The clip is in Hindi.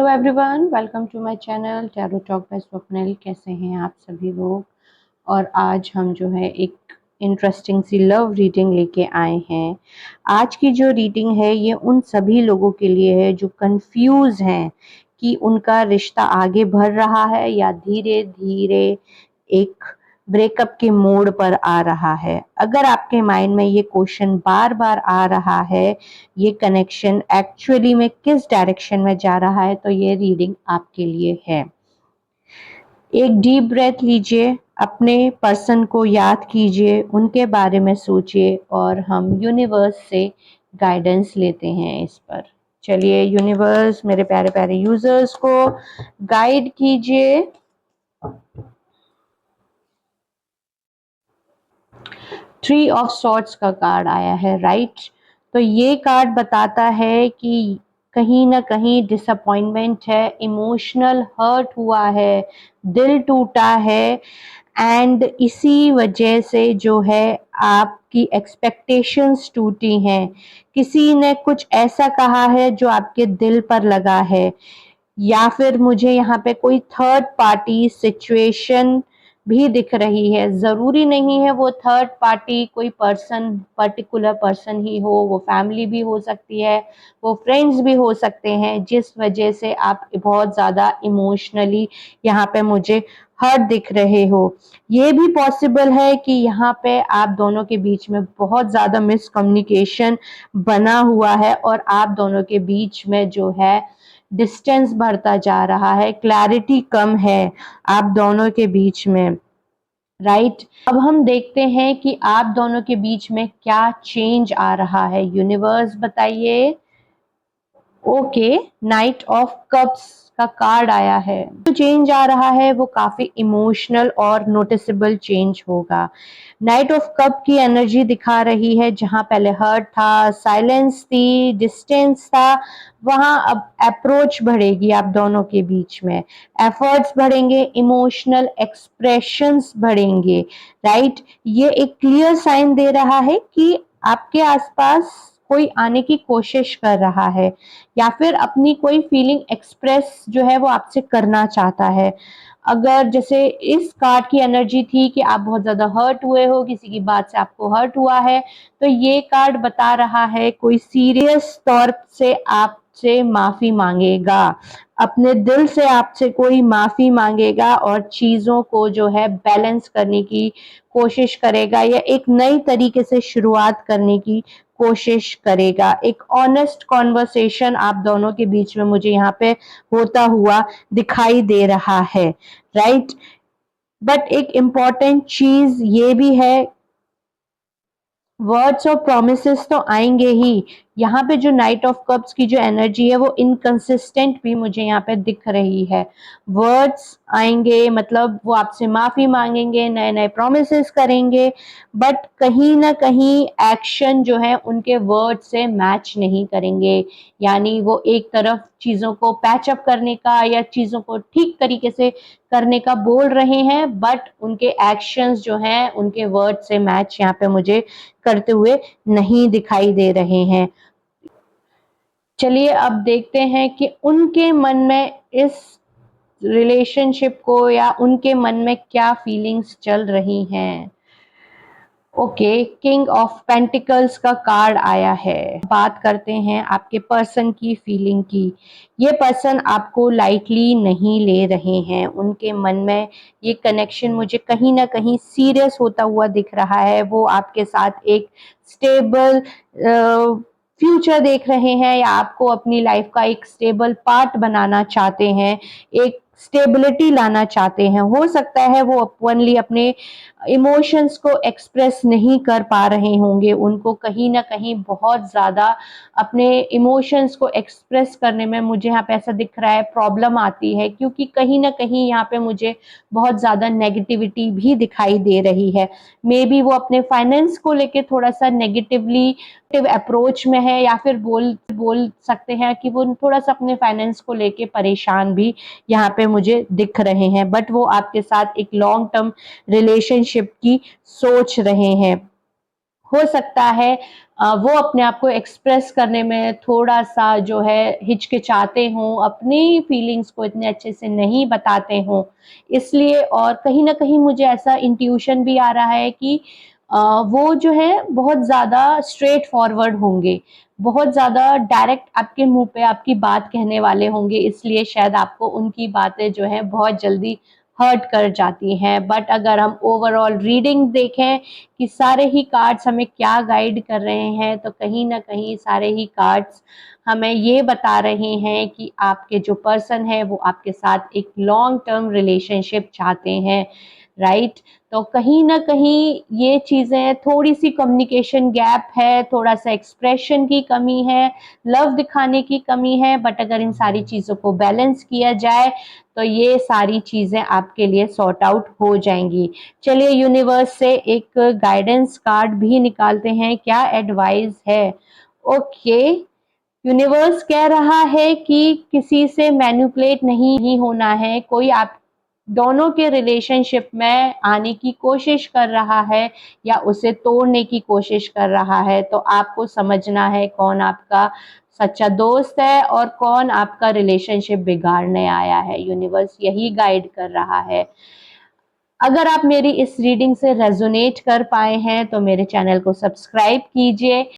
Hello everyone, welcome to my channel tarot talk by Swapnil. कैसे हैं आप सभी लोग। और आज हम जो है एक इंटरेस्टिंग सी लव रीडिंग लेके आए हैं। आज की जो रीडिंग है ये उन सभी लोगों के लिए है जो कंफ्यूज हैं कि उनका रिश्ता आगे बढ़ रहा है या धीरे धीरे एक ब्रेकअप के मोड़ पर आ रहा है। अगर आपके माइंड में ये क्वेश्चन बार बार आ रहा है, ये कनेक्शन एक्चुअली में किस डायरेक्शन में जा रहा है, तो ये रीडिंग आपके लिए है। एक डीप ब्रेथ लीजिए, अपने पर्सन को याद कीजिए, उनके बारे में सोचिए और हम यूनिवर्स से गाइडेंस लेते हैं इस पर। चलिए यूनिवर्स मेरे प्यारे प्यारे यूजर्स को गाइड कीजिए। थ्री ऑफ सॉर्ड्स का कार्ड आया है, राइट। तो ये कार्ड बताता है कि कहीं ना कहीं डिसअपॉइंटमेंट है, इमोशनल हर्ट हुआ है, दिल टूटा है एंड इसी वजह से जो है आपकी एक्सपेक्टेशंस टूटी हैं। किसी ने कुछ ऐसा कहा है जो आपके दिल पर लगा है, या फिर मुझे यहाँ पे कोई थर्ड पार्टी सिचुएशन भी दिख रही है। जरूरी नहीं है वो थर्ड पार्टी कोई पर्सन, पर्टिकुलर पर्सन ही हो, वो फैमिली भी हो सकती है, वो फ्रेंड्स भी हो सकते हैं, जिस वजह से आप बहुत ज्यादा इमोशनली यहाँ पे मुझे हर्ट दिख रहे हो। ये भी पॉसिबल है कि यहाँ पे आप दोनों के बीच में बहुत ज्यादा मिसकम्युनिकेशन बना हुआ है और आप दोनों के बीच में जो है डिस्टेंस बढ़ता जा रहा है, क्लैरिटी कम है आप दोनों के बीच में, राइट। अब हम देखते हैं कि आप दोनों के बीच में क्या चेंज आ रहा है। यूनिवर्स बताइए। ओके, नाइट ऑफ कप्स का कार्ड आया है। जो चेंज आ रहा है वो काफी इमोशनल और नोटिसेबल चेंज होगा। नाइट ऑफ कप की एनर्जी दिखा रही है, जहां पहले हर्ट था, साइलेंस थी, डिस्टेंस था, वहां अब अप्रोच बढ़ेगी आप दोनों के बीच में, एफर्ट्स बढ़ेंगे, इमोशनल एक्सप्रेशंस बढ़ेंगे, राइट। ये एक क्लियर साइन दे रहा है कि आपके आसपास कोई आने की कोशिश कर रहा है या फिर अपनी कोई फीलिंग एक्सप्रेस जो है वो आपसे करना चाहता है। अगर जैसे इस कार्ड की एनर्जी थी कि आप बहुत ज्यादा हर्ट हुए हो, किसी की बात से आपको हर्ट हुआ है, तो ये कार्ड बता रहा है कोई सीरियस तौर से आपसे माफी मांगेगा, अपने दिल से आपसे कोई माफी मांगेगा और चीजों को जो है बैलेंस करने की कोशिश करेगा या एक नई तरीके से शुरुआत करने की कोशिश करेगा। एक ऑनेस्ट कॉन्वर्सेशन आप दोनों के बीच में मुझे यहाँ पे होता हुआ दिखाई दे रहा है, राइट। बट एक इम्पॉर्टेंट चीज ये भी है, वर्ड्स और प्रोमिसेस तो आएंगे ही। यहाँ पे जो नाइट ऑफ कप्स की जो एनर्जी है वो इनकंसिस्टेंट भी मुझे यहाँ पे दिख रही है। वर्ड्स आएंगे मतलब वो आपसे माफी मांगेंगे, नए नए प्रोमिसेस करेंगे, बट कहीं ना कहीं एक्शन जो है उनके वर्ड से मैच नहीं करेंगे। यानी वो एक तरफ चीजों को पैचअप करने का या चीजों को ठीक तरीके से करने का बोल रहे हैं, बट उनके एक्शंस जो हैं उनके वर्ड से मैच यहाँ पे मुझे करते हुए नहीं दिखाई दे रहे हैं। चलिए अब देखते हैं कि उनके मन में इस रिलेशनशिप को या उनके मन में क्या फीलिंग्स चल रही हैं। ओके, किंग ऑफ पेंटिकल्स का कार्ड आया है। बात करते हैं आपके पर्सन की फीलिंग की। ये पर्सन आपको लाइटली नहीं ले रहे हैं, उनके मन में ये कनेक्शन मुझे कहीं ना कहीं सीरियस होता हुआ दिख रहा है। वो आपके साथ एक स्टेबल फ्यूचर देख रहे हैं या आपको अपनी लाइफ का एक स्टेबल पार्ट बनाना चाहते हैं, एक स्टेबिलिटी लाना चाहते हैं। हो सकता है वो ओपनली अपने इमोशंस को एक्सप्रेस नहीं कर पा रहे होंगे, उनको कहीं ना कहीं बहुत ज़्यादा अपने इमोशंस को एक्सप्रेस करने में मुझे यहाँ पे ऐसा दिख रहा है प्रॉब्लम आती है, क्योंकि कहीं ना कहीं यहाँ पे मुझे बहुत ज़्यादा नेगेटिविटी भी दिखाई दे रही है। मे बी वो अपने फाइनेंस को लेके थोड़ा सा नेगेटिवली अप्रोच में है, या फिर बोल सकते हैं कि वो थोड़ा सा अपने फाइनेंस को लेके परेशान भी यहाँ पे मुझे दिख रहे हैं, बट वो आपके साथ एक लॉन्ग टर्म रिलेशनशिप की सोच रहे हैं। हो सकता है वो अपने आप को एक्सप्रेस करने में थोड़ा-सा जो है हिचकिचाते हों, अपनी फीलिंग्स को इतने अच्छे से नहीं बताते हों। इसलिए और कहीं न कहीं मुझे ऐसा इंट्यूशन भी आ रहा है कि वो जो है बहुत ज़्यादा स्ट्रेट फॉरवर्ड होंगे, बहुत ज़्यादा डायरेक्ट आपके मुँह पे आपकी बात कहने वाले होंगे, इसलिए शायद आपको उनकी बातें जो हैं बहुत जल्दी हर्ट कर जाती हैं। बट अगर हम ओवरऑल रीडिंग देखें कि सारे ही कार्ड्स हमें क्या गाइड कर रहे हैं, तो कहीं न कहीं सारे ही कार्ड्स हमें ये बता रहे हैं कि आपके जो पर्सन है वो आपके साथ एक लॉन्ग टर्म रिलेशनशिप चाहते हैं, राइट? तो कहीं न कहीं ये चीज़ें थोड़ी-सी कम्युनिकेशन गैप है, थोड़ा-सा एक्सप्रेशन की कमी है, लव दिखाने की कमी है, बट अगर इन सारी चीज़ों को बैलेंस किया जाए, तो ये सारी चीज़ें आपके लिए सॉर्ट आउट हो जाएँगी। चलिए यूनिवर्स से एक गाइडेंस कार्ड भी निकालते हैं, क्या एडवाइस है? ओके, यूनिवर्स कह रहा है कि किसी से मैनिपुलेट नहीं होना है, कोई आप दोनों के रिलेशनशिप में आने की कोशिश कर रहा है या उसे तोड़ने की कोशिश कर रहा है, तो आपको समझना है कौन आपका सच्चा दोस्त है और कौन आपका रिलेशनशिप बिगाड़ने आया है। यूनिवर्स यही गाइड कर रहा है। अगर आप मेरी इस रीडिंग से रेजोनेट कर पाए हैं तो मेरे चैनल को सब्सक्राइब कीजिए।